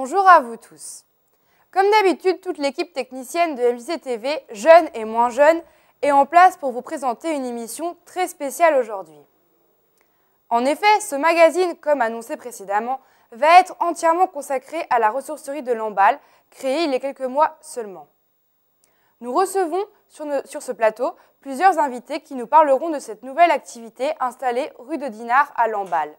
Bonjour à vous tous. Comme d'habitude, toute l'équipe technicienne de MJC TV, jeunes et moins jeunes, est en place pour vous présenter une émission très spéciale aujourd'hui. En effet, ce magazine, comme annoncé précédemment, va être entièrement consacré à la ressourcerie de Lamballe, créée il y a quelques mois seulement. Nous recevons sur ce plateau plusieurs invités qui nous parleront de cette nouvelle activité installée rue de Dinard à Lamballe.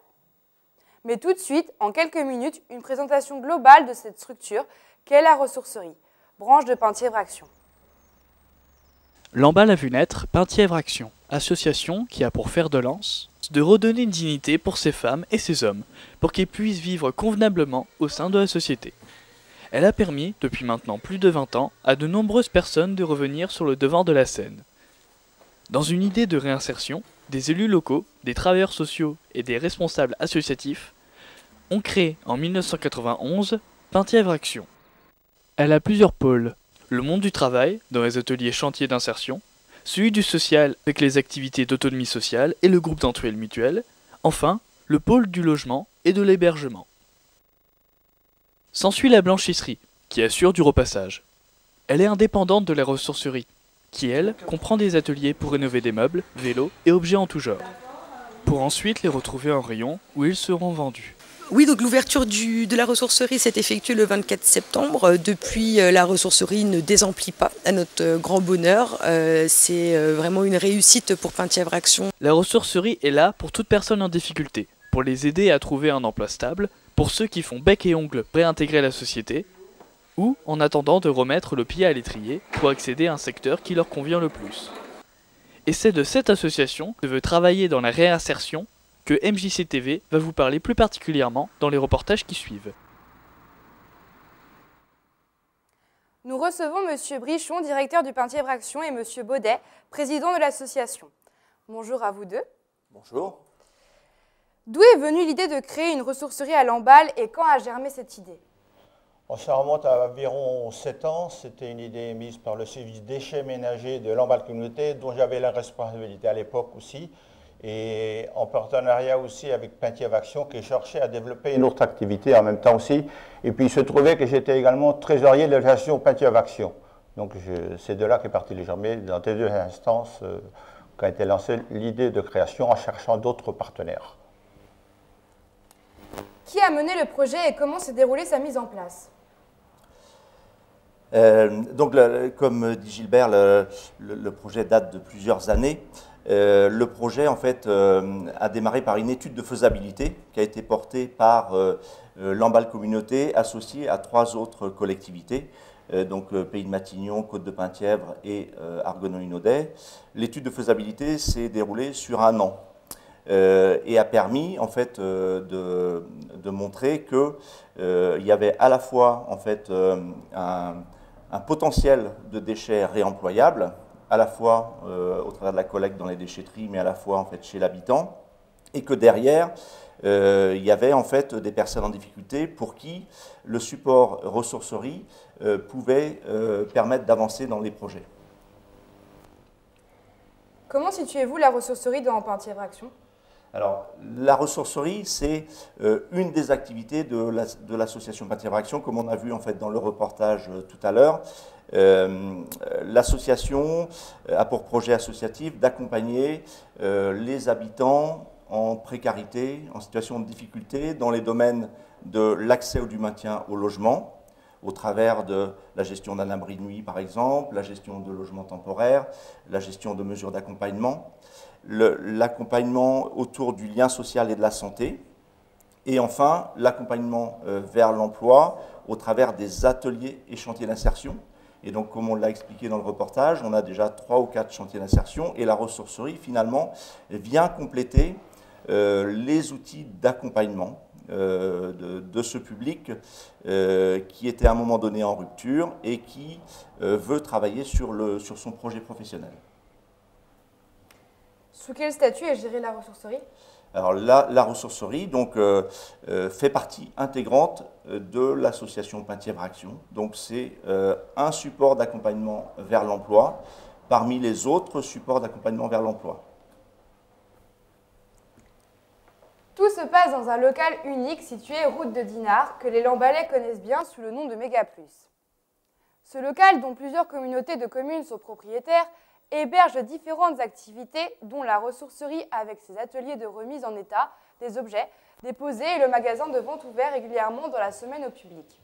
Mais tout de suite, en quelques minutes, une présentation globale de cette structure qu'est la ressourcerie, branche de Penthièvre Action. Lamballe a vu naître Penthièvre Action, association qui a pour fer de lance de redonner une dignité pour ces femmes et ces hommes, pour qu'ils puissent vivre convenablement au sein de la société. Elle a permis, depuis maintenant plus de 20 ans, à de nombreuses personnes de revenir sur le devant de la scène. Dans une idée de réinsertion, des élus locaux, des travailleurs sociaux et des responsables associatifs ont créé en 1991 Penthièvre Action. Elle a plusieurs pôles. Le monde du travail, dans les ateliers chantiers d'insertion, celui du social avec les activités d'autonomie sociale et le groupe d'entraide mutuelle, enfin, le pôle du logement et de l'hébergement. S'ensuit la blanchisserie, qui assure du repassage. Elle est indépendante de la ressourcerie, qui, elle, comprend des ateliers pour rénover des meubles, vélos et objets en tout genre, pour ensuite les retrouver en rayon où ils seront vendus. Oui, donc l'ouverture de la ressourcerie s'est effectuée le 24 septembre. Depuis, la ressourcerie ne désemplit pas, à notre grand bonheur. C'est vraiment une réussite pour Penthièvre Action. La ressourcerie est là pour toute personne en difficulté, pour les aider à trouver un emploi stable, pour ceux qui font bec et ongles réintégrer la société, ou en attendant de remettre le pied à l'étrier pour accéder à un secteur qui leur convient le plus. Et c'est de cette association que veut travailler dans la réinsertion que MJC TV va vous parler plus particulièrement dans les reportages qui suivent. Nous recevons M. Brichon, directeur du Penthièvre Action, et M. Baudet, président de l'association. Bonjour à vous deux. Bonjour. D'où est venue l'idée de créer une ressourcerie à Lamballe et quand a germé cette idée? Ça remonte à environ 7 ans. C'était une idée émise par le service déchets ménagers de Lamballe Communauté, dont j'avais la responsabilité à l'époque aussi, et en partenariat aussi avec Penthièvre Action, qui cherchait à développer une autre activité en même temps aussi. Et puis il se trouvait que j'étais également trésorier de l'association Penthièvre Action. Donc c'est de là qu'est parti légèrement, dans les deux instances, qu'a été lancée l'idée de création en cherchant d'autres partenaires. Qui a mené le projet et comment s'est déroulée sa mise en place? Comme dit Gilbert, le projet date de plusieurs années. Le projet, en fait, a démarré par une étude de faisabilité qui a été portée par Lamballe Communauté, associée à 3 autres collectivités, Pays de Matignon, Côte de Penthièvre et Argonoï-Naudet. L'étude de faisabilité s'est déroulée sur 1 an et a permis, en fait, de montrer qu'il y avait à la fois, en fait, un potentiel de déchets réemployables, à la fois au travers de la collecte dans les déchetteries, mais à la fois en fait chez l'habitant, et que derrière, il y avait en fait des personnes en difficulté pour qui le support ressourcerie pouvait permettre d'avancer dans les projets. Comment situez-vous la ressourcerie dans Penthièvre Action? Alors, la ressourcerie, c'est une des activités de l'association Penthièvre Action, comme on a vu en fait dans le reportage tout à l'heure. L'association a pour projet associatif d'accompagner les habitants en précarité, en situation de difficulté, dans les domaines de l'accès ou du maintien au logement, au travers de la gestion d'un abri de nuit par exemple, la gestion de logements temporaires, la gestion de mesures d'accompagnement, l'accompagnement autour du lien social et de la santé, et enfin l'accompagnement vers l'emploi au travers des ateliers et chantiers d'insertion. Et donc, comme on l'a expliqué dans le reportage, on a déjà 3 ou 4 chantiers d'insertion, et la ressourcerie, finalement, vient compléter les outils d'accompagnement de ce public qui était à un moment donné en rupture et qui veut travailler sur son projet professionnel. Sous quel statut est gérée la ressourcerie? Alors la ressourcerie donc, fait partie intégrante de l'association Penthièvre Action. Donc c'est un support d'accompagnement vers l'emploi parmi les autres supports d'accompagnement vers l'emploi. Tout se passe dans un local unique situé route de Dinard, que les Lambalais connaissent bien sous le nom de Mégaplus. Ce local, dont plusieurs communautés de communes sont propriétaires, héberge différentes activités, dont la ressourcerie avec ses ateliers de remise en état des objets déposés et le magasin de vente ouvert régulièrement dans la semaine au public.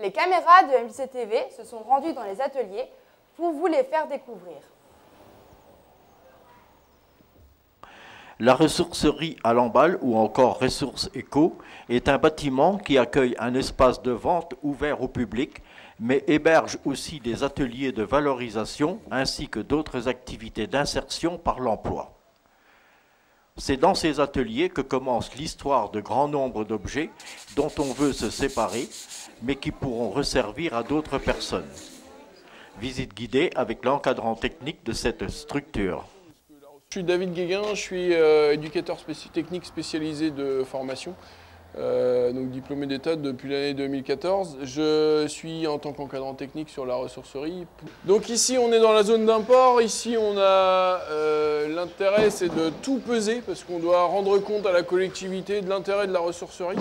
Les caméras de MJC-TV se sont rendues dans les ateliers pour vous les faire découvrir. La ressourcerie à Lamballe, ou encore Ressources Éco, est un bâtiment qui accueille un espace de vente ouvert au public, mais héberge aussi des ateliers de valorisation ainsi que d'autres activités d'insertion par l'emploi. C'est dans ces ateliers que commence l'histoire de grand nombre d'objets dont on veut se séparer, mais qui pourront resservir à d'autres personnes. Visite guidée avec l'encadrant technique de cette structure. Je suis David Guéguin, je suis éducateur technique spécialisé de formation, donc diplômé d'État depuis l'année 2014. Je suis en tant qu'encadrant technique sur la ressourcerie. Donc ici on est dans la zone d'import, ici on a l'intérêt c'est de tout peser parce qu'on doit rendre compte à la collectivité de l'intérêt de la ressourcerie,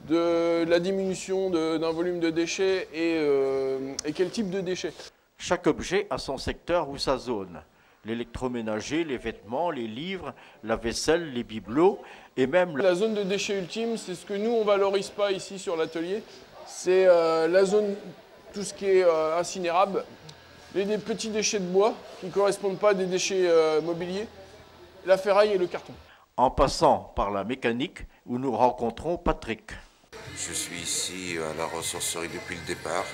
de la diminution d'un volume de déchets et quel type de déchets. Chaque objet a son secteur ou sa zone. L'électroménager, les vêtements, les livres, la vaisselle, les bibelots et même... La zone de déchets ultime, c'est ce que nous, on ne valorise pas ici sur l'atelier. C'est la zone, tout ce qui est incinérable, les petits déchets de bois qui ne correspondent pas à des déchets mobiliers, la ferraille et le carton. En passant par la mécanique où nous rencontrons Patrick. Je suis ici à la ressourcerie depuis le départ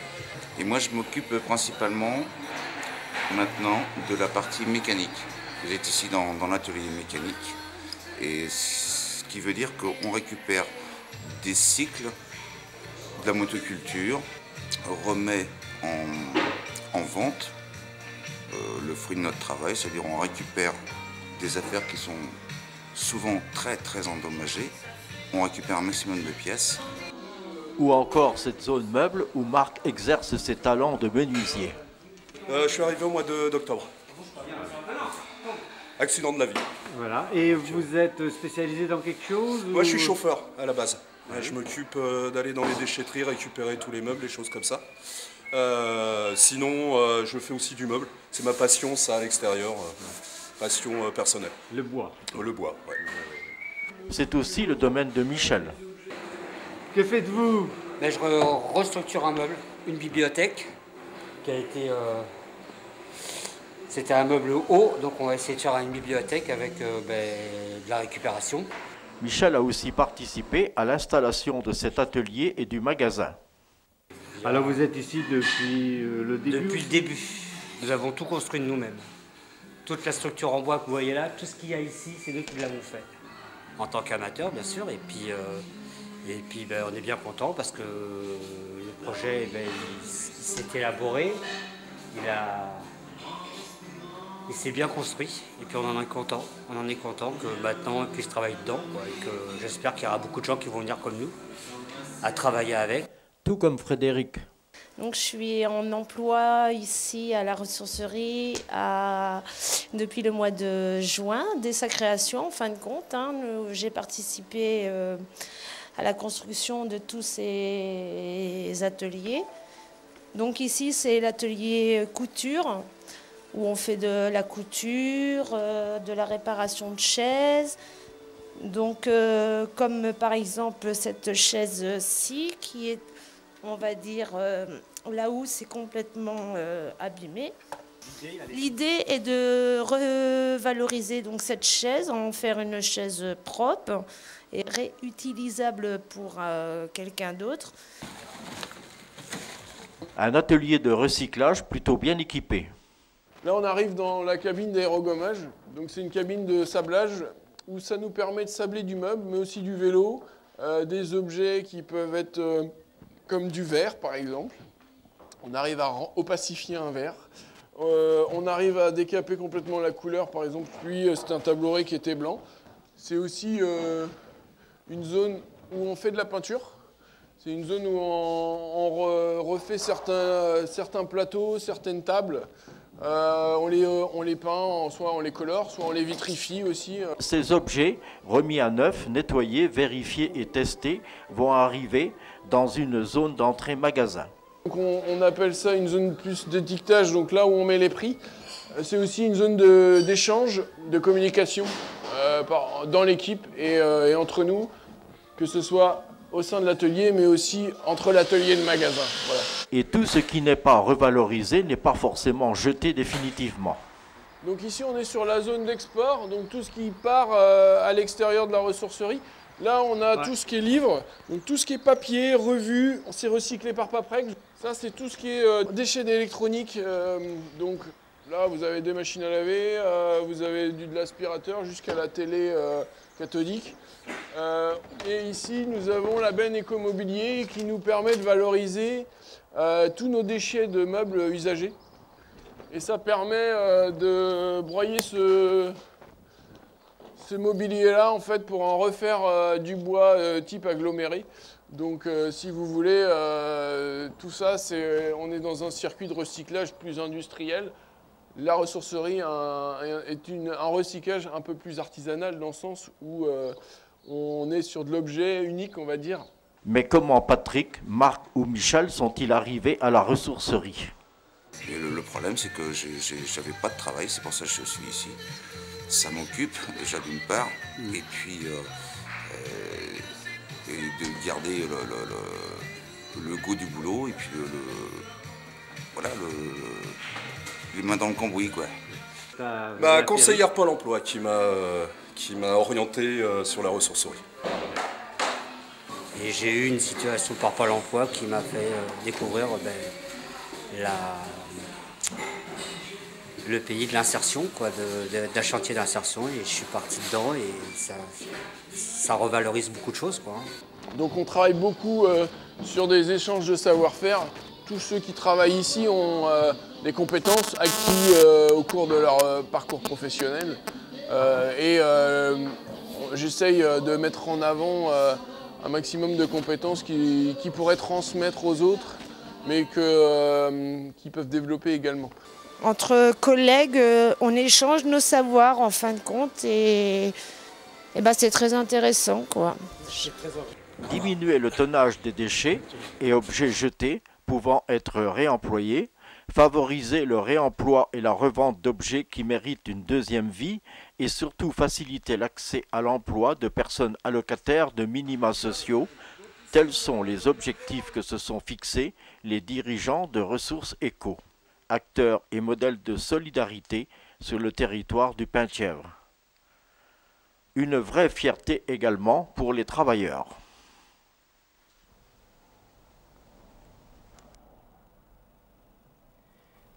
et moi je m'occupe principalement maintenant de la partie mécanique. Vous êtes ici dans l'atelier mécanique et ce qui veut dire qu'on récupère des cycles de la motoculture, remet en vente le fruit de notre travail, c'est-à-dire on récupère des affaires qui sont souvent très endommagées, on récupère un maximum de pièces. Ou encore cette zone meuble où Marc exerce ses talents de menuisier. Je suis arrivé au mois d'octobre. Accident de la vie. Voilà. Et vous êtes spécialisé dans quelque chose Moi, je suis chauffeur à la base. Ouais. Je m'occupe d'aller dans les déchetteries, récupérer tous les meubles, les choses comme ça. Sinon, je fais aussi du meuble. C'est ma passion, ça, à l'extérieur. Passion personnelle. Le bois. Le bois, ouais. C'est aussi le domaine de Michel. Que faites-vous? Je restructure un meuble, une bibliothèque qui a été... C'était un meuble haut, donc on va essayer de faire une bibliothèque avec de la récupération. Michel a aussi participé à l'installation de cet atelier et du magasin. Alors vous êtes ici depuis le début? Depuis le début. Nous avons tout construit de nous-mêmes. Toute la structure en bois que vous voyez là, tout ce qu'il y a ici, c'est nous qui l'avons fait. En tant qu'amateur, bien sûr, et puis on est bien content parce que le projet il s'est élaboré, il s'est bien construit et puis on en est content. On en est content que maintenant on puisse travailler dedans quoi, et que j'espère qu'il y aura beaucoup de gens qui vont venir comme nous à travailler avec. Tout comme Frédéric. Donc, je suis en emploi ici à la ressourcerie depuis le mois de juin, dès sa création en fin de compte. J'ai participé à la construction de tous ces ateliers. Donc ici, c'est l'atelier couture, où on fait de la couture, de la réparation de chaises. Donc, comme par exemple cette chaise-ci, qui est, on va dire, là où c'est complètement abîmé. L'idée est de revaloriser donc cette chaise, en faire une chaise propre et réutilisable pour quelqu'un d'autre. Un atelier de recyclage plutôt bien équipé. Là, on arrive dans la cabine d'aérogommage. Donc, c'est une cabine de sablage où ça nous permet de sabler du meuble, mais aussi du vélo, des objets qui peuvent être comme du verre, par exemple. On arrive à opacifier un verre. On arrive à décaper complètement la couleur. Par exemple, lui, c'est un tabouret qui était blanc. C'est aussi une zone où on fait de la peinture. C'est une zone où on refait certains plateaux, certaines tables, On les peint, soit on les colore, soit on les vitrifie aussi. Ces objets, remis à neuf, nettoyés, vérifiés et testés, vont arriver dans une zone d'entrée magasin. Donc on appelle ça une zone plus d'étiquetage, donc là où on met les prix. C'est aussi une zone d'échange, de communication dans l'équipe et entre nous, que ce soit au sein de l'atelier, mais aussi entre l'atelier et le magasin. Voilà. Et tout ce qui n'est pas revalorisé n'est pas forcément jeté définitivement. Donc ici, on est sur la zone d'export, donc tout ce qui part à l'extérieur de la ressourcerie. Là, on a tout ce qui est livre, donc tout ce qui est papier, revue, c'est recyclé par Paprec. Ça, c'est tout ce qui est déchets d'électronique. Donc là, vous avez des machines à laver, vous avez de l'aspirateur jusqu'à la télé cathodique. Et ici, nous avons la benne écomobilier qui nous permet de valoriser tous nos déchets de meubles usagés. Et ça permet de broyer ce mobilier-là, en fait, pour en refaire du bois type aggloméré. Donc, si vous voulez, tout ça, on est dans un circuit de recyclage plus industriel. La ressourcerie est un recyclage un peu plus artisanal dans le sens où on est sur de l'objet unique, on va dire. Mais comment Patrick, Marc ou Michel sont-ils arrivés à la ressourcerie? Et le problème, c'est que j'avais pas de travail, c'est pour ça que je suis ici. Ça m'occupe, déjà d'une part, et puis et de garder le goût du boulot, et puis voilà, les mains dans le cambouis, quoi. Conseillère Pôle emploi qui m'a orienté sur la ressourcerie. Et j'ai eu une situation par Pôle emploi qui m'a fait découvrir le pays de l'insertion, d'un chantier d'insertion, et je suis parti dedans et ça revalorise beaucoup de choses, quoi. Donc on travaille beaucoup sur des échanges de savoir-faire. Tous ceux qui travaillent ici ont des compétences acquises au cours de leur parcours professionnel. J'essaye de mettre en avant un maximum de compétences qui pourraient transmettre aux autres, mais qui peuvent développer également. Entre collègues, on échange nos savoirs en fin de compte et c'est très intéressant, quoi. Diminuer le tonnage des déchets et objets jetés pouvant être réemployés, favoriser le réemploi et la revente d'objets qui méritent une deuxième vie et surtout faciliter l'accès à l'emploi de personnes allocataires de minima sociaux. Tels sont les objectifs que se sont fixés les dirigeants de Ressources Éco, acteurs et modèles de solidarité sur le territoire du Penthièvre. Une vraie fierté également pour les travailleurs.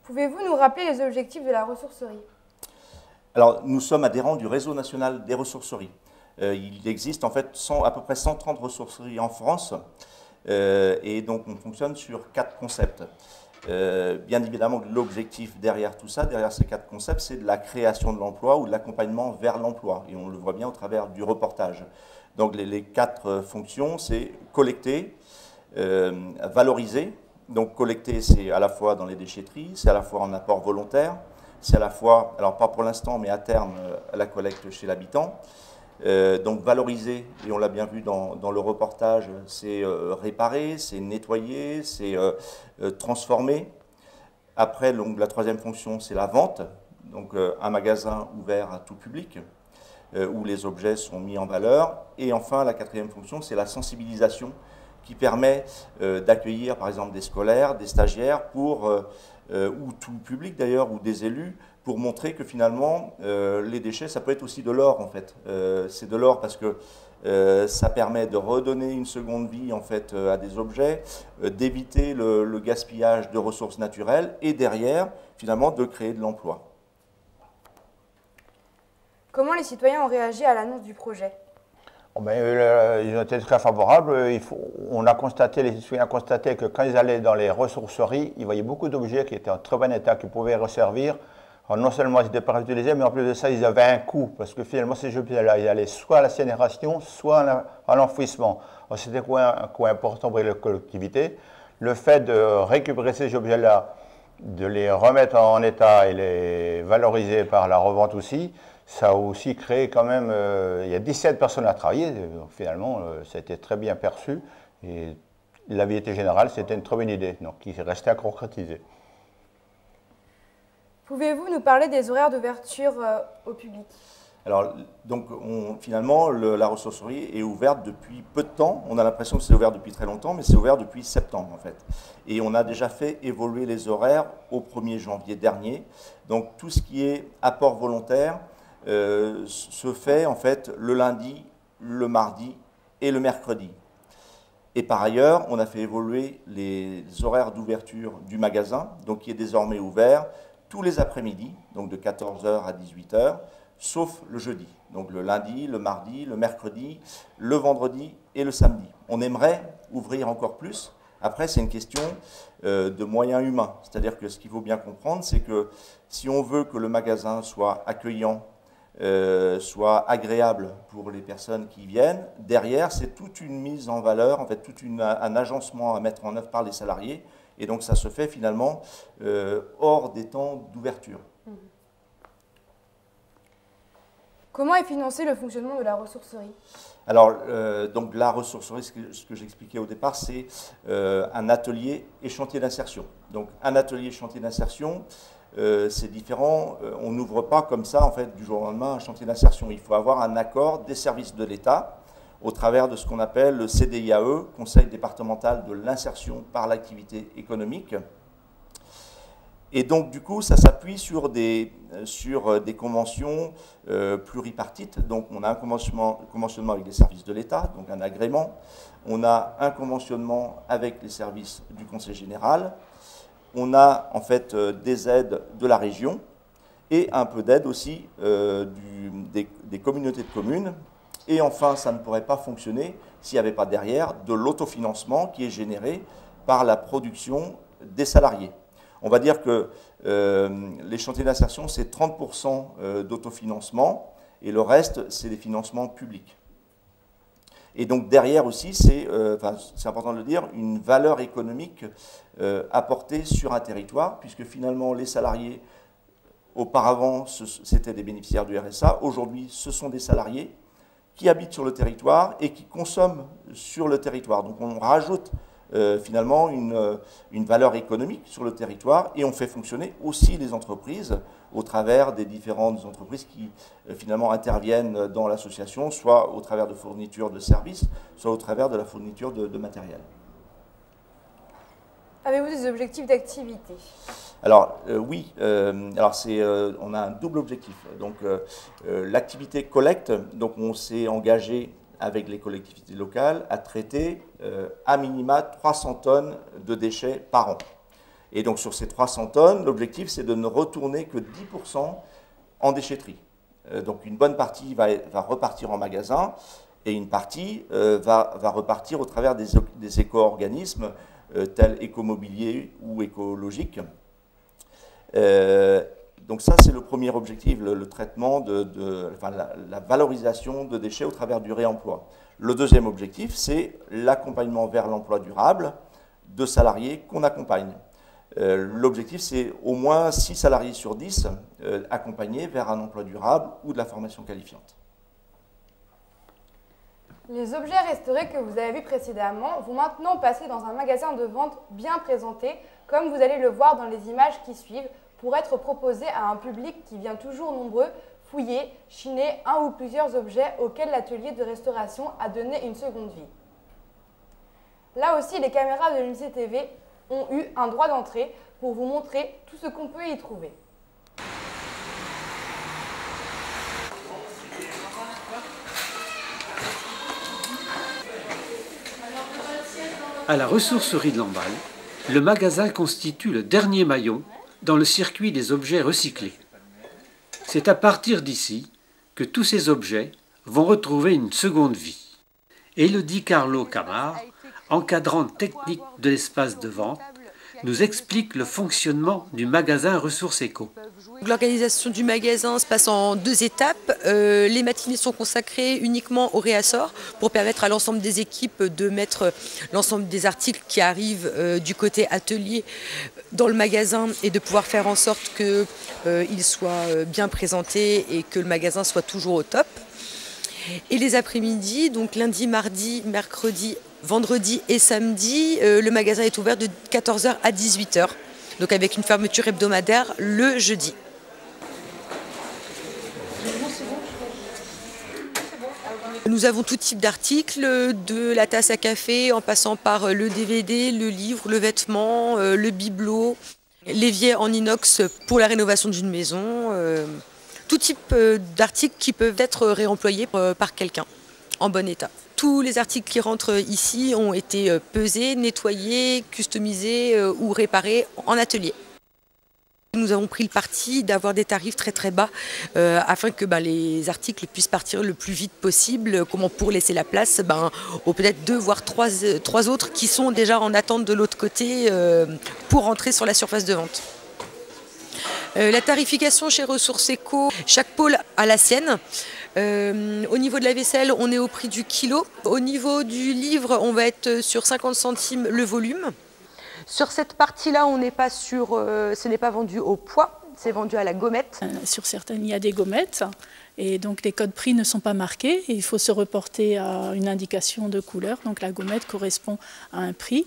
Pouvez-vous nous rappeler les objectifs de la ressourcerie? Alors, nous sommes adhérents du réseau national des ressourceries. Il existe en fait à peu près 130 ressourceries en France et donc on fonctionne sur 4 concepts. Bien évidemment, l'objectif derrière tout ça, derrière ces 4 concepts, c'est de la création de l'emploi ou de l'accompagnement vers l'emploi. Et on le voit bien au travers du reportage. Donc les 4 fonctions, c'est collecter, valoriser. Donc collecter, c'est à la fois dans les déchetteries, c'est à la fois en apport volontaire, c'est à la fois, alors pas pour l'instant, mais à terme, la collecte chez l'habitant. Donc valoriser, et on l'a bien vu dans le reportage, c'est réparer, c'est nettoyer, c'est transformer. Après, donc, la 3e fonction, c'est la vente, donc un magasin ouvert à tout public, où les objets sont mis en valeur. Et enfin, la 4e fonction, c'est la sensibilisation, qui permet d'accueillir par exemple des scolaires, des stagiaires, ou tout public d'ailleurs, ou des élus, pour montrer que finalement les déchets, ça peut être aussi de l'or en fait. C'est de l'or parce que ça permet de redonner une seconde vie en fait à des objets, d'éviter le gaspillage de ressources naturelles et derrière finalement de créer de l'emploi. Comment les citoyens ont réagi à l'annonce du projet? Ils ont été très favorables. On a constaté, les citoyens ont constaté que quand ils allaient dans les ressourceries, ils voyaient beaucoup d'objets qui étaient en très bon état, qui pouvaient resservir. Alors, non seulement ils n'étaient pas réutilisés, mais en plus de ça, ils avaient un coût, parce que finalement, ces objets-là, ils allaient soit à l'incinération, soit à l'enfouissement. C'était un coût important pour les collectivités. Le fait de récupérer ces objets-là de les remettre en état et les valoriser par la revente aussi, ça a aussi créé quand même, il y a 17 personnes à travailler, donc finalement ça a été très bien perçu et la Vie-Été générale c'était une très bonne idée, donc il restait à concrétiser. Pouvez-vous nous parler des horaires d'ouverture au public? Alors, donc, finalement, la ressourcerie est ouverte depuis peu de temps. On a l'impression que c'est ouvert depuis très longtemps, mais c'est ouvert depuis septembre, en fait. Et on a déjà fait évoluer les horaires au 1er janvier dernier. Donc, tout ce qui est apport volontaire se fait, en fait, le lundi, le mardi et le mercredi. Et par ailleurs, on a fait évoluer les horaires d'ouverture du magasin, donc qui est désormais ouvert tous les après-midi, donc de 14h à 18h, sauf le jeudi. Donc le lundi, le mardi, le mercredi, le vendredi et le samedi. On aimerait ouvrir encore plus. Après, c'est une question de moyens humains. C'est-à-dire que ce qu'il faut bien comprendre, c'est que si on veut que le magasin soit accueillant, soit agréable pour les personnes qui viennent, derrière, c'est toute une mise en valeur, en fait, un agencement à mettre en œuvre par les salariés. Et donc, ça se fait finalement hors des temps d'ouverture. Comment est financé le fonctionnement de la ressourcerie? Alors, donc la ressourcerie, ce que j'expliquais au départ, c'est un atelier et chantier d'insertion. Donc, un atelier et chantier d'insertion, c'est différent. On n'ouvre pas comme ça, en fait, du jour au lendemain, un chantier d'insertion. Il faut avoir un accord des services de l'État au travers de ce qu'on appelle le CDIAE, Conseil départemental de l'insertion par l'activité économique. Et donc, du coup, ça s'appuie sur des conventions pluripartites. Donc, on a un conventionnement avec les services de l'État, donc un agrément. On a un conventionnement avec les services du Conseil général. On a, en fait, des aides de la région et un peu d'aide aussi des communautés de communes. Et enfin, ça ne pourrait pas fonctionner s'il n'y avait pas derrière de l'autofinancement qui est généré par la production des salariés. On va dire que les chantiers d'insertion, c'est 30% d'autofinancement et le reste, c'est des financements publics. Et donc derrière aussi, c'est important de le dire, une valeur économique apportée sur un territoire, puisque finalement les salariés, auparavant, c'était des bénéficiaires du RSA, aujourd'hui, ce sont des salariés qui habitent sur le territoire et qui consomment sur le territoire. Donc on rajoute finalement une valeur économique sur le territoire et on fait fonctionner aussi les entreprises au travers des différentes entreprises qui finalement interviennent dans l'association, soit au travers de fournitures de services, soit au travers de la fourniture de matériel. Avez-vous des objectifs d'activité? Alors oui, on a un double objectif. Donc l'activité collecte, donc on s'est engagé avec les collectivités locales à traiter à minima 300 tonnes de déchets par an. Et donc sur ces 300 tonnes, l'objectif c'est de ne retourner que 10% en déchetterie. Donc une bonne partie va repartir en magasin et une partie va repartir au travers des éco-organismes tels Écomobilier ou Écologique. Donc ça, c'est le premier objectif, le traitement, la valorisation de déchets au travers du réemploi. Le deuxième objectif, c'est l'accompagnement vers l'emploi durable de salariés qu'on accompagne. L'objectif, c'est au moins 6 salariés sur 10 accompagnés vers un emploi durable ou de la formation qualifiante. Les objets restaurés que vous avez vus précédemment vont maintenant passer dans un magasin de vente bien présenté, comme vous allez le voir dans les images qui suivent, pour être proposés à un public qui vient toujours nombreux fouiller, chiner un ou plusieurs objets auxquels l'atelier de restauration a donné une seconde vie. Là aussi, les caméras de l'Émissé TV ont eu un droit d'entrée pour vous montrer tout ce qu'on peut y trouver. À la ressourcerie de Lamballe, le magasin constitue le dernier maillon dans le circuit des objets recyclés. C'est à partir d'ici que tous ces objets vont retrouver une seconde vie. Élodie Carlo Camard, encadrante technique de l'espace de vente, nous explique le fonctionnement du magasin Ressources Éco. L'organisation du magasin se passe en 2 étapes. Les matinées sont consacrées uniquement au réassort pour permettre à l'ensemble des équipes de mettre l'ensemble des articles qui arrivent du côté atelier dans le magasin et de pouvoir faire en sorte qu'ils soient bien présentés et que le magasin soit toujours au top. Et les après-midi, donc lundi, mardi, mercredi, vendredi et samedi, le magasin est ouvert de 14h à 18h, donc avec une fermeture hebdomadaire le jeudi. Nous avons tout type d'articles, de la tasse à café en passant par le DVD, le livre, le vêtement, le bibelot, l'évier en inox pour la rénovation d'une maison, tout type d'articles qui peuvent être réemployés par quelqu'un en bon état. Tous les articles qui rentrent ici ont été pesés, nettoyés, customisés ou réparés en atelier. Nous avons pris le parti d'avoir des tarifs très très bas afin que les articles puissent partir le plus vite possible, comment pour laisser la place aux peut-être 2 voire 3 autres qui sont déjà en attente de l'autre côté pour rentrer sur la surface de vente. La tarification chez Ressources Éco, chaque pôle a la sienne. Au niveau de la vaisselle, on est au prix du kilo. Au niveau du livre, on va être sur 50 centimes le volume. Sur cette partie-là, on n'est pas sur, ce n'est pas vendu au poids, c'est vendu à la gommette. Sur certaines, il y a des gommettes et donc les codes prix ne sont pas marqués. Il faut se reporter à une indication de couleur. Donc la gommette correspond à un prix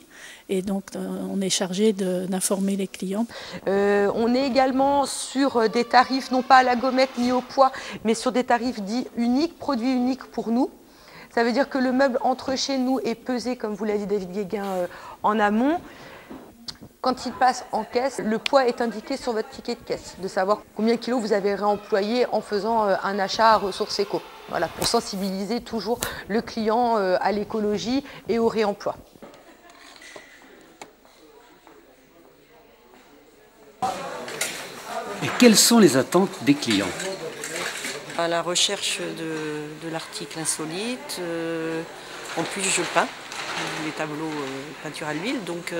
et donc on est chargé d'informer les clients. On est également sur des tarifs non pas à la gommette ni au poids, mais sur des tarifs dits uniques, produits uniques pour nous. Ça veut dire que le meuble entre chez nous est pesé, comme vous l'a dit David Guéguin, en amont. Quand il passe en caisse, le poids est indiqué sur votre ticket de caisse, de savoir combien de kilos vous avez réemployé en faisant un achat à Ressources Éco. Voilà, pour sensibiliser toujours le client à l'écologie et au réemploi. Et quelles sont les attentes des clients? À la recherche de l'article insolite, en plus je peins les tableaux peinture à l'huile, donc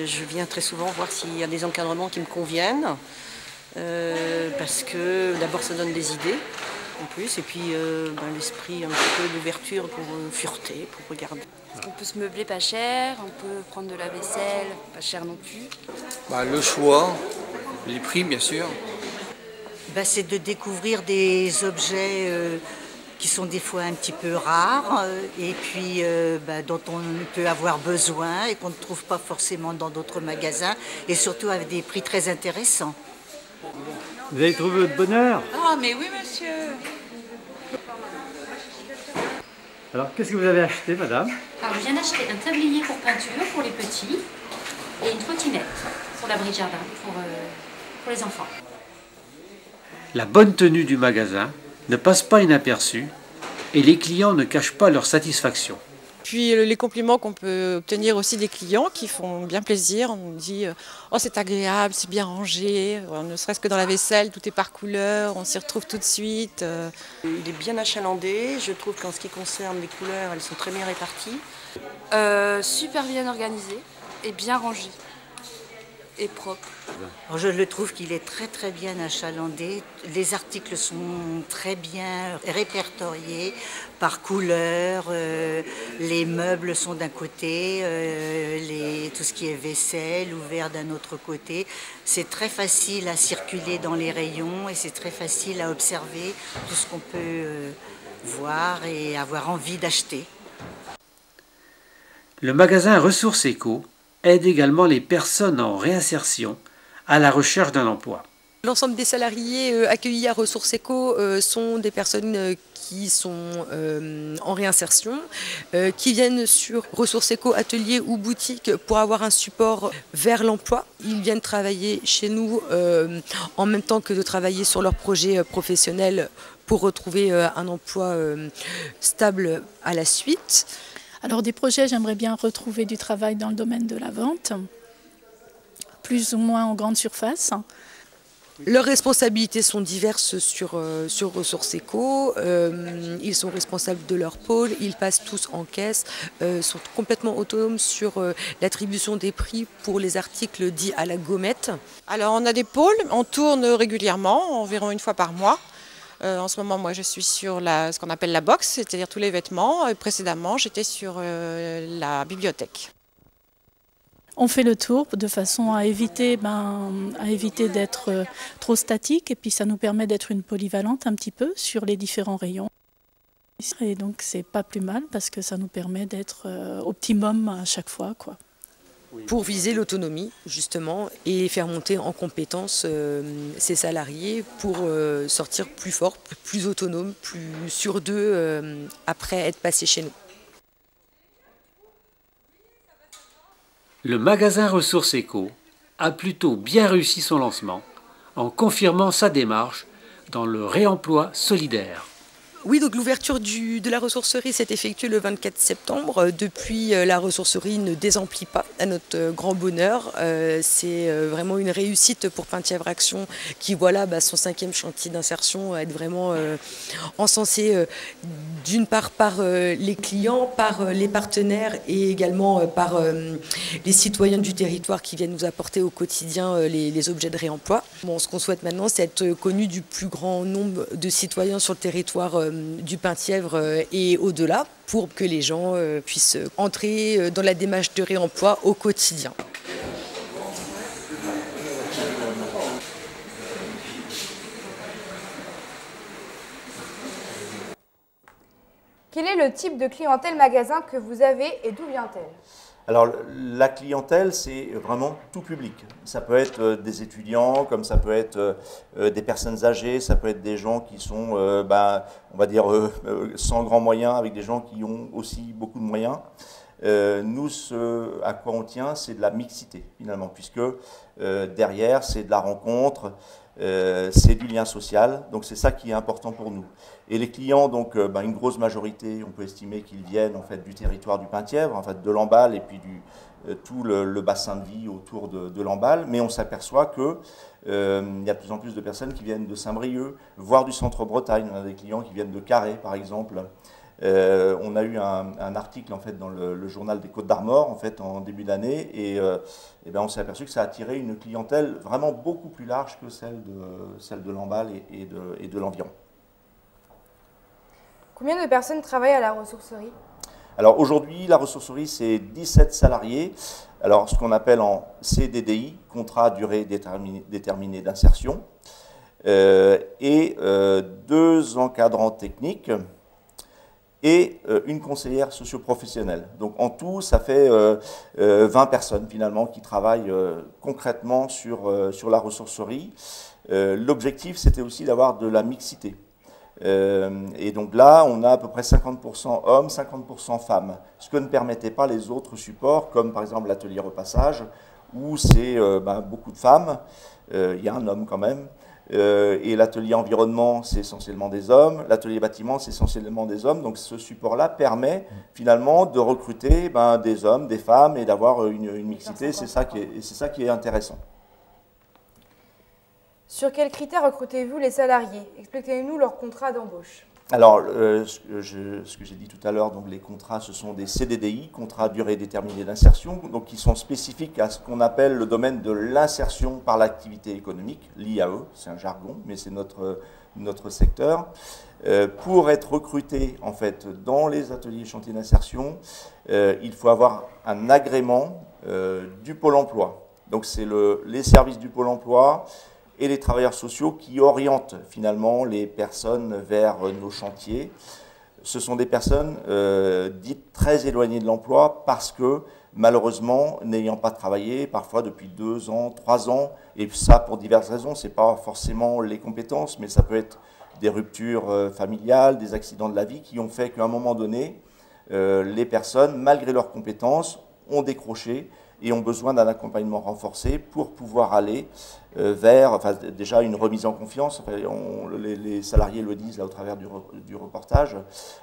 je viens très souvent voir s'il y a des encadrements qui me conviennent, parce que d'abord ça donne des idées en plus, et puis l'esprit un petit peu d'ouverture pour fureter, pour regarder. On peut se meubler pas cher, on peut prendre de la vaisselle, pas cher non plus. Le choix, les prix bien sûr. C'est de découvrir des objets qui sont des fois un petit peu rares et puis dont on peut avoir besoin et qu'on ne trouve pas forcément dans d'autres magasins et surtout avec des prix très intéressants. Vous avez trouvé votre bonheur? Ah mais oui monsieur. Alors qu'est-ce que vous avez acheté madame? Alors je viens d'acheter un tablier pour peinture pour les petits et une trottinette pour l'abri de jardin pour les enfants. La bonne tenue du magasin ne passe pas inaperçue et les clients ne cachent pas leur satisfaction. Puis les compliments qu'on peut obtenir aussi des clients qui font bien plaisir. On nous dit « Oh c'est agréable, c'est bien rangé », ne serait-ce que dans la vaisselle, tout est par couleur, on s'y retrouve tout de suite. Il est bien achalandé, je trouve qu'en ce qui concerne les couleurs, elles sont très bien réparties. Super bien organisé et bien rangé. Et propre. Alors je le trouve qu'il est très très bien achalandé. Les articles sont très bien répertoriés par couleur. Les meubles sont d'un côté, tout ce qui est vaisselle ouvert d'un autre côté. C'est très facile à circuler dans les rayons et c'est très facile à observer tout ce qu'on peut voir et avoir envie d'acheter. Le magasin Ressources Éco aide également les personnes en réinsertion à la recherche d'un emploi. L'ensemble des salariés accueillis à Ressources Éco sont des personnes qui sont en réinsertion, qui viennent sur Ressources Éco atelier ou boutique pour avoir un support vers l'emploi. Ils viennent travailler chez nous en même temps que de travailler sur leur projet professionnel pour retrouver un emploi stable à la suite. Alors des projets, j'aimerais bien retrouver du travail dans le domaine de la vente, plus ou moins en grande surface. Leurs responsabilités sont diverses sur Ressources Éco. Ils sont responsables de leur pôle, ils passent tous en caisse, sont complètement autonomes sur l'attribution des prix pour les articles dits à la gommette. Alors on a des pôles, on tourne régulièrement, environ une fois par mois. En ce moment, moi, je suis sur ce qu'on appelle la box, c'est-à-dire tous les vêtements. Et précédemment, j'étais sur la bibliothèque. On fait le tour de façon à éviter d'être trop statique et puis ça nous permet d'être une polyvalente un petit peu sur les différents rayons. Et donc c'est pas plus mal parce que ça nous permet d'être optimum à chaque fois, quoi. Pour viser l'autonomie justement et faire monter en compétences ces salariés pour sortir plus forts, plus autonomes, plus sûrs d'eux après être passés chez nous. Le magasin Ressources Éco a plutôt bien réussi son lancement en confirmant sa démarche dans le réemploi solidaire. Oui, donc l'ouverture de la ressourcerie s'est effectuée le 24 septembre. Depuis, la ressourcerie ne désemplit pas, à notre grand bonheur. C'est vraiment une réussite pour Penthièvre Action qui voit là son 5e chantier d'insertion être vraiment encensé d'une part par les clients, par les partenaires et également par les citoyens du territoire qui viennent nous apporter au quotidien les objets de réemploi. Bon, ce qu'on souhaite maintenant, c'est être connu du plus grand nombre de citoyens sur le territoire du Penthièvre et au-delà pour que les gens puissent entrer dans la démarche de réemploi au quotidien. Quel est le type de clientèle magasin que vous avez et d'où vient-elle ? Alors la clientèle, c'est vraiment tout public. Ça peut être des étudiants, comme ça peut être des personnes âgées, ça peut être des gens qui sont, on va dire, sans grands moyens, avec des gens qui ont aussi beaucoup de moyens. Nous, ce à quoi on tient, c'est de la mixité, finalement, puisque derrière, c'est de la rencontre, c'est du lien social, donc c'est ça qui est important pour nous. Et les clients, donc une grosse majorité, on peut estimer qu'ils viennent en fait du territoire du Penthièvre, en fait de Lamballe et puis tout le bassin de vie autour de Lamballe, mais on s'aperçoit que il y a de plus en plus de personnes qui viennent de Saint-Brieuc, voire du centre-Bretagne. On a des clients qui viennent de Carhaix, par exemple. On a eu un article en fait dans le journal des Côtes d'Armor en fait en début d'année et on s'est aperçu que ça a attiré une clientèle vraiment beaucoup plus large que celle de Lamballe et de l'environ. Combien de personnes travaillent à la ressourcerie ? Alors aujourd'hui, la ressourcerie, c'est 17 salariés. Alors ce qu'on appelle en CDDI, contrat à durée déterminée d'insertion, et 2 encadrants techniques et une conseillère socio-professionnelle. Donc en tout, ça fait 20 personnes finalement qui travaillent concrètement sur la ressourcerie. L'objectif, c'était aussi d'avoir de la mixité. Et donc là, on a à peu près 50% hommes, 50% femmes, ce que ne permettaient pas les autres supports, comme par exemple l'atelier repassage, où c'est beaucoup de femmes, il y a un homme quand même, et l'atelier environnement, c'est essentiellement des hommes, l'atelier bâtiment, c'est essentiellement des hommes, donc ce support-là permet finalement de recruter des hommes, des femmes, et d'avoir une mixité, c'est ça qui est intéressant. Sur quels critères recrutez-vous les salariés? Expliquez-nous leur contrat d'embauche. Alors, ce que j'ai dit tout à l'heure, donc les contrats, ce sont des CDDI, contrats à durée déterminée d'insertion, donc qui sont spécifiques à ce qu'on appelle le domaine de l'insertion par l'activité économique, l'IAE, c'est un jargon, mais c'est notre secteur. Pour être recruté, en fait, dans les ateliers chantiers d'insertion, il faut avoir un agrément du Pôle emploi. Donc, c'est les services du Pôle emploi et les travailleurs sociaux qui orientent finalement les personnes vers nos chantiers. Ce sont des personnes dites très éloignées de l'emploi parce que malheureusement, n'ayant pas travaillé, parfois depuis 2 ans, 3 ans, et ça pour diverses raisons, ce n'est pas forcément les compétences, mais ça peut être des ruptures familiales, des accidents de la vie qui ont fait qu'à un moment donné, les personnes, malgré leurs compétences, ont décroché et ont besoin d'un accompagnement renforcé pour pouvoir aller vers, déjà une remise en confiance, les salariés le disent là au travers du reportage,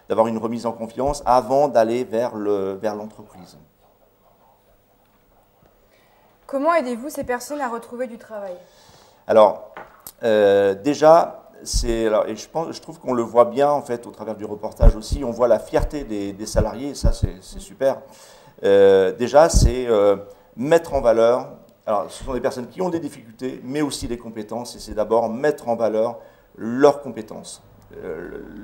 d'avoir une remise en confiance avant d'aller vers l'entreprise. Comment aidez-vous ces personnes à retrouver du travail? Alors, Déjà, et je trouve qu'on le voit bien en fait au travers du reportage aussi, on voit la fierté des salariés, et ça c'est super. Déjà, c'est mettre en valeur, alors ce sont des personnes qui ont des difficultés, mais aussi des compétences, et c'est d'abord mettre en valeur leurs compétences,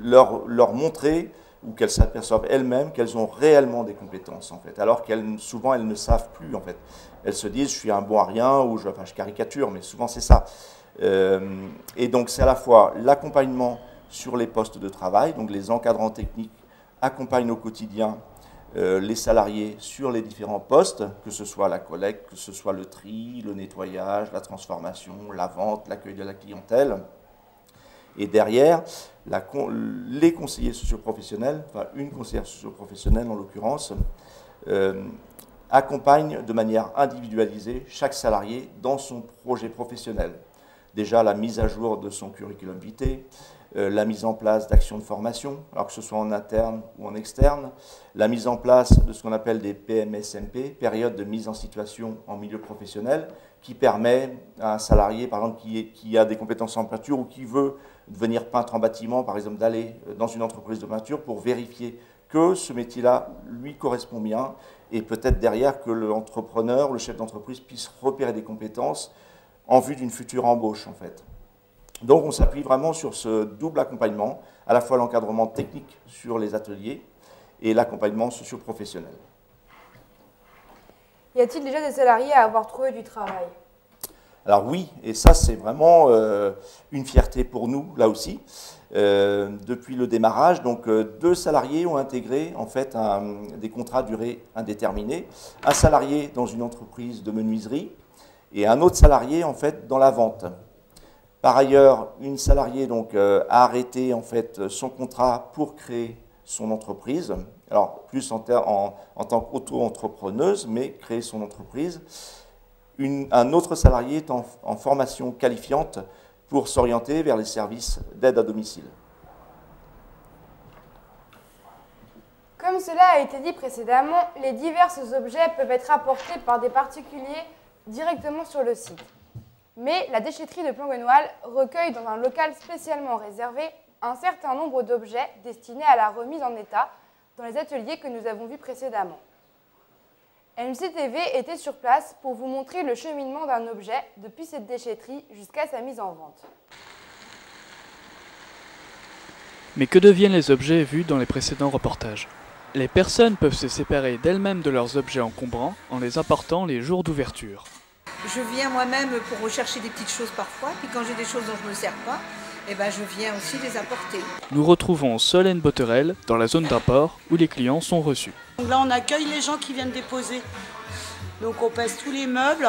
leur montrer ou qu'elles s'aperçoivent elles-mêmes qu'elles ont réellement des compétences en fait, alors souvent elles ne savent plus en fait. Elles se disent je suis un bon à rien, ou je caricature, mais souvent c'est ça. Et donc c'est à la fois l'accompagnement sur les postes de travail, donc les encadrants techniques accompagnent au quotidien les salariés sur les différents postes, que ce soit la collecte, que ce soit le tri, le nettoyage, la transformation, la vente, l'accueil de la clientèle. Et derrière, les conseillers socioprofessionnels, enfin une conseillère socioprofessionnelle en l'occurrence, accompagne de manière individualisée chaque salarié dans son projet professionnel. Déjà la mise à jour de son curriculum vitae, la mise en place d'actions de formation, alors que ce soit en interne ou en externe, la mise en place de ce qu'on appelle des PMSMP, périodes de mise en situation en milieu professionnel, qui permet à un salarié, par exemple, qui a des compétences en peinture ou qui veut devenir peintre en bâtiment, par exemple, d'aller dans une entreprise de peinture pour vérifier que ce métier-là lui correspond bien et peut-être derrière que l'entrepreneur, le chef d'entreprise puisse repérer des compétences en vue d'une future embauche, en fait. Donc on s'appuie vraiment sur ce double accompagnement, à la fois l'encadrement technique sur les ateliers et l'accompagnement socio-professionnel. Y a-t-il déjà des salariés à avoir trouvé du travail? Alors oui, et ça c'est vraiment une fierté pour nous, là aussi. Depuis le démarrage, donc 2 salariés ont intégré en fait des contrats à durée indéterminée. Un salarié dans une entreprise de menuiserie et un autre salarié en fait dans la vente. Par ailleurs, une salariée donc, a arrêté en fait, son contrat pour créer son entreprise, alors plus en tant qu'auto-entrepreneuse, mais créer son entreprise. Un autre salarié est en formation qualifiante pour s'orienter vers les services d'aide à domicile. Comme cela a été dit précédemment, les divers objets peuvent être apportés par des particuliers directement sur le site. Mais la déchetterie de Planguenoil recueille dans un local spécialement réservé un certain nombre d'objets destinés à la remise en état dans les ateliers que nous avons vus précédemment. MJC-TV était sur place pour vous montrer le cheminement d'un objet depuis cette déchetterie jusqu'à sa mise en vente. Mais que deviennent les objets vus dans les précédents reportages? Les personnes peuvent se séparer d'elles-mêmes de leurs objets encombrants en les apportant les jours d'ouverture. Je viens moi-même pour rechercher des petites choses parfois, puis quand j'ai des choses dont je ne me sers pas, eh ben je viens aussi les apporter. Nous retrouvons Solène Botterel dans la zone d'apport où les clients sont reçus. Donc là on accueille les gens qui viennent déposer. Donc on pèse tous les meubles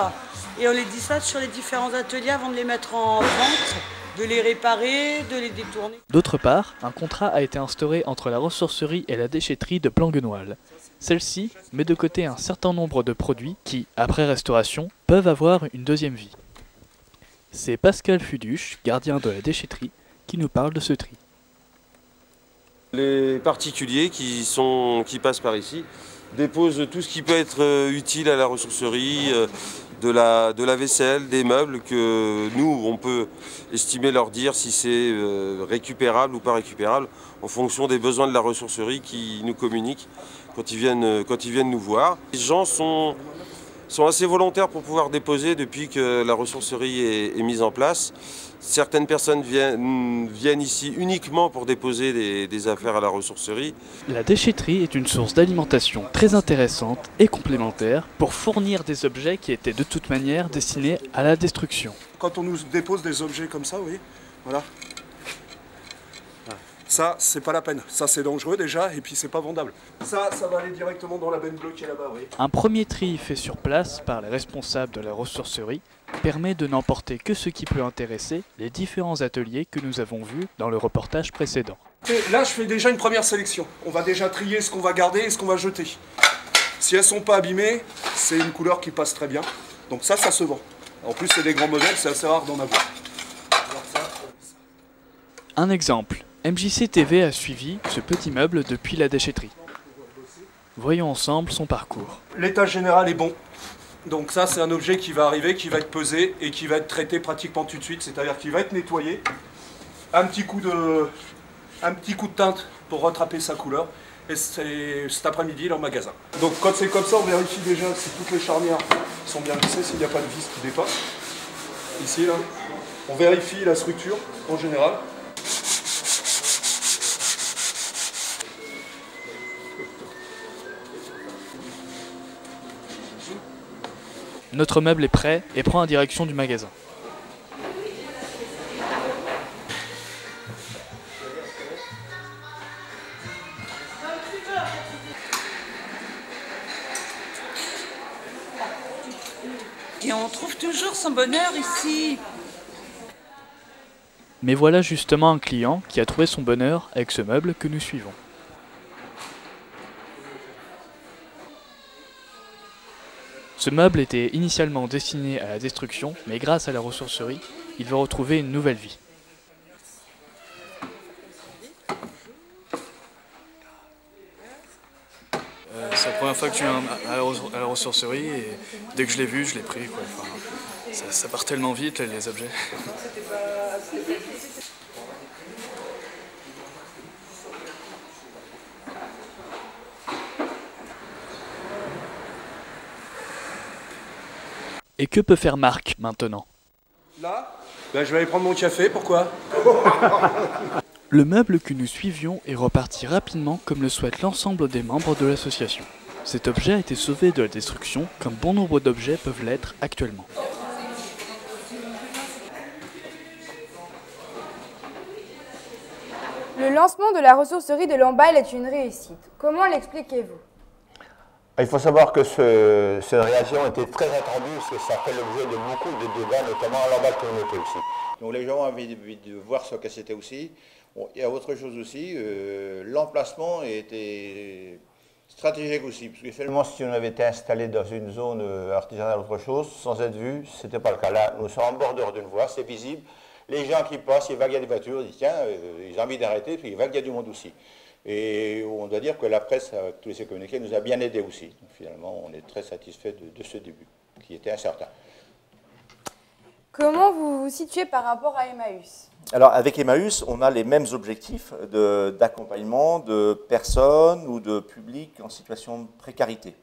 et on les dispatche sur les différents ateliers avant de les mettre en vente, de les réparer, de les détourner. D'autre part, un contrat a été instauré entre la ressourcerie et la déchetterie de Planguenoil. Celle-ci met de côté un certain nombre de produits qui, après restauration, peuvent avoir une deuxième vie. C'est Pascal Fuduche, gardien de la déchetterie, qui nous parle de ce tri. Les particuliers qui passent par ici déposent tout ce qui peut être utile à la ressourcerie, de la vaisselle, des meubles que nous, on peut estimer leur dire si c'est récupérable ou pas récupérable en fonction des besoins de la ressourcerie qui nous communiquent quand ils viennent nous voir. Les gens sont assez volontaires pour pouvoir déposer depuis que la ressourcerie est mise en place. Certaines personnes viennent ici uniquement pour déposer des affaires à la ressourcerie. La déchetterie est une source d'alimentation très intéressante et complémentaire pour fournir des objets qui étaient de toute manière destinés à la destruction. Quand on nous dépose des objets comme ça, oui, voilà. Ça, c'est pas la peine. Ça, c'est dangereux déjà, et puis c'est pas vendable. Ça va aller directement dans la benne bleue qui est là-bas, oui. Un premier tri fait sur place par les responsables de la ressourcerie permet de n'emporter que ce qui peut intéresser les différents ateliers que nous avons vus dans le reportage précédent. Là, je fais déjà une première sélection. On va déjà trier ce qu'on va garder et ce qu'on va jeter. Si elles sont pas abîmées, c'est une couleur qui passe très bien. Donc ça se vend. En plus, c'est des grands modèles, c'est assez rare d'en avoir. Un exemple. MJC-TV a suivi ce petit meuble depuis la déchetterie. Voyons ensemble son parcours. L'état général est bon. Donc ça, c'est un objet qui va arriver, qui va être pesé et qui va être traité pratiquement tout de suite, c'est-à-dire qu'il va être nettoyé. Un petit coup de teinte pour rattraper sa couleur. Et c'est cet après-midi, il est en magasin. Donc quand c'est comme ça, on vérifie déjà si toutes les charnières sont bien vissées, s'il n'y a pas de vis qui dépasse. Ici, là. On vérifie la structure, en général. Notre meuble est prêt et prend la direction du magasin. Et on trouve toujours son bonheur ici. Mais voilà justement un client qui a trouvé son bonheur avec ce meuble que nous suivons. Ce meuble était initialement destiné à la destruction, mais grâce à la ressourcerie, il va retrouver une nouvelle vie. C'est la première fois que je viens à la ressourcerie et dès que je l'ai vu, je l'ai pris, quoi. Enfin, ça part tellement vite, les objets. Et que peut faire Marc maintenant? Là, je vais aller prendre mon café, pourquoi? Le meuble que nous suivions est reparti rapidement comme le souhaitent l'ensemble des membres de l'association. Cet objet a été sauvé de la destruction comme bon nombre d'objets peuvent l'être actuellement. Le lancement de la ressourcerie de Lamballe est une réussite. Comment l'expliquez-vous? Il faut savoir que cette réaction était très attendue parce que ça fait l'objet de beaucoup de débats, notamment à Lamballe communauté aussi. Donc les gens avaient envie de voir ce que c'était aussi. Bon, il y a autre chose aussi, l'emplacement était stratégique aussi, parce que finalement si on avait été installé dans une zone artisanale ou autre chose, sans être vu, ce n'était pas le cas. Là, nous sommes en bordure d'une voie, c'est visible. Les gens qui passent, ils voient qu'il y a des voitures, ils disent tiens, ils ont envie d'arrêter, puis ils voient qu'il y a du monde aussi. Et on doit dire que la presse, avec tous ces communiqués, nous a bien aidés aussi. Donc, finalement, on est très satisfait de ce début, qui était incertain. Comment vous vous situez par rapport à Emmaüs? Alors, avec Emmaüs, on a les mêmes objectifs d'accompagnement de personnes ou de publics en situation de précarité.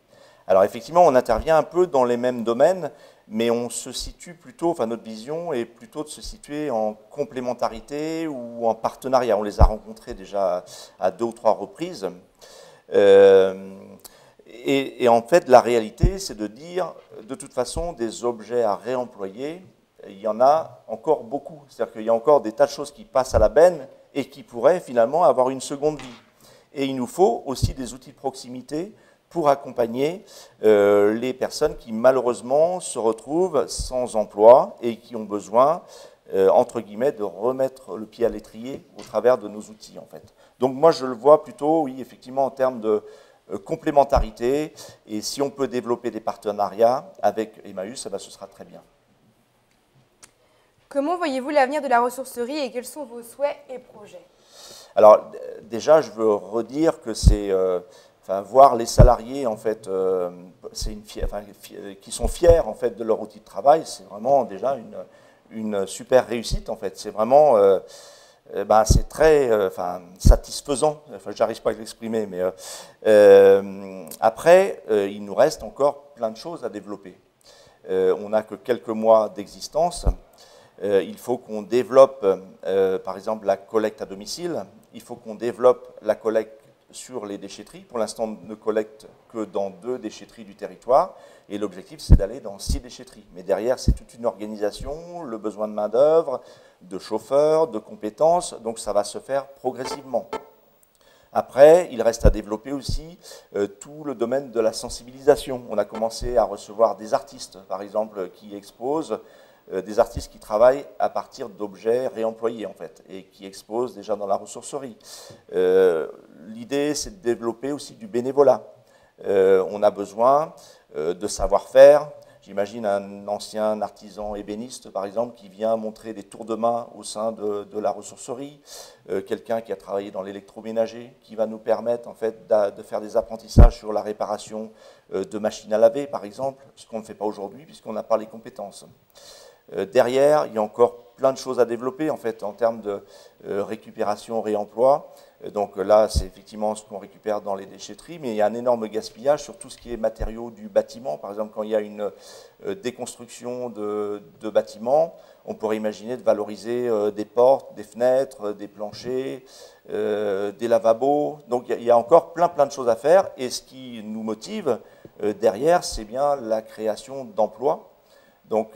Alors, effectivement, on intervient un peu dans les mêmes domaines, mais on se situe plutôt, enfin, notre vision est plutôt de se situer en complémentarité ou en partenariat. On les a rencontrés déjà à 2 ou 3 reprises. Et en fait, la réalité, c'est de dire, de toute façon, des objets à réemployer, il y en a encore beaucoup. C'est-à-dire qu'il y a encore des tas de choses qui passent à la benne et qui pourraient finalement avoir une seconde vie. Et il nous faut aussi des outils de proximité pour accompagner les personnes qui malheureusement se retrouvent sans emploi et qui ont besoin, entre guillemets, de remettre le pied à l'étrier au travers de nos outils en fait. Donc moi je le vois plutôt, oui, effectivement en termes de complémentarité, et si on peut développer des partenariats avec Emmaüs, ce sera très bien. Comment voyez-vous l'avenir de la ressourcerie et quels sont vos souhaits et projets? Alors déjà, je veux redire que c'est voir les salariés en fait, qui sont fiers en fait de leur outil de travail, c'est vraiment déjà une super réussite en fait. C'est vraiment, c'est très satisfaisant. Enfin, j'arrive pas à l'exprimer, mais après, il nous reste encore plein de choses à développer. On n'a que quelques mois d'existence. Il faut qu'on développe, par exemple, la collecte à domicile. Il faut qu'on développe la collecte sur les déchetteries. Pour l'instant, on ne collecte que dans 2 déchetteries du territoire. Et l'objectif, c'est d'aller dans 6 déchetteries. Mais derrière, c'est toute une organisation, le besoin de main-d'œuvre, de chauffeurs, de compétences. Donc, ça va se faire progressivement. Après, il reste à développer aussi tout le domaine de la sensibilisation. On a commencé à recevoir des artistes, par exemple, qui exposent, des artistes qui travaillent à partir d'objets réemployés en fait et qui exposent déjà dans la ressourcerie. L'idée, c'est de développer aussi du bénévolat. On a besoin de savoir-faire, J'imagine un ancien artisan ébéniste, par exemple, qui vient montrer des tours de main au sein de la ressourcerie, quelqu'un qui a travaillé dans l'électroménager, qui va nous permettre en fait, de faire des apprentissages sur la réparation de machines à laver, par exemple, ce qu'on ne fait pas aujourd'hui, puisqu'on n'a pas les compétences. Derrière, il y a encore plein de choses à développer en fait en termes de récupération, réemploi. Donc là, c'est effectivement ce qu'on récupère dans les déchetteries, mais il y a un énorme gaspillage sur tout ce qui est matériaux du bâtiment. Par exemple, quand il y a une déconstruction de bâtiments, on pourrait imaginer de valoriser des portes, des fenêtres, des planchers, des lavabos. Donc il y a encore plein de choses à faire. Et ce qui nous motive derrière, c'est bien la création d'emplois. Donc,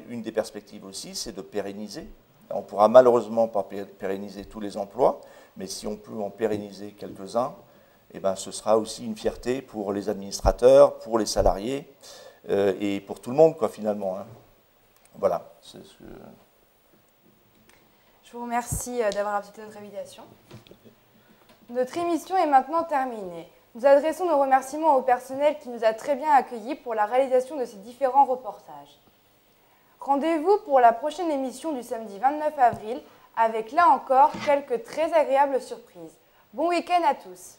une des perspectives aussi, c'est de pérenniser. On ne pourra malheureusement pas pérenniser tous les emplois, mais si on peut en pérenniser quelques-uns, eh ben, ce sera aussi une fierté pour les administrateurs, pour les salariés et pour tout le monde, quoi, finalement. Hein. Voilà. C'est ce que... Je vous remercie d'avoir accepté notre invitation. Notre émission est maintenant terminée. Nous adressons nos remerciements au personnel qui nous a très bien accueillis pour la réalisation de ces différents reportages. Rendez-vous pour la prochaine émission du samedi 29 avril avec là encore quelques très agréables surprises. Bon week-end à tous.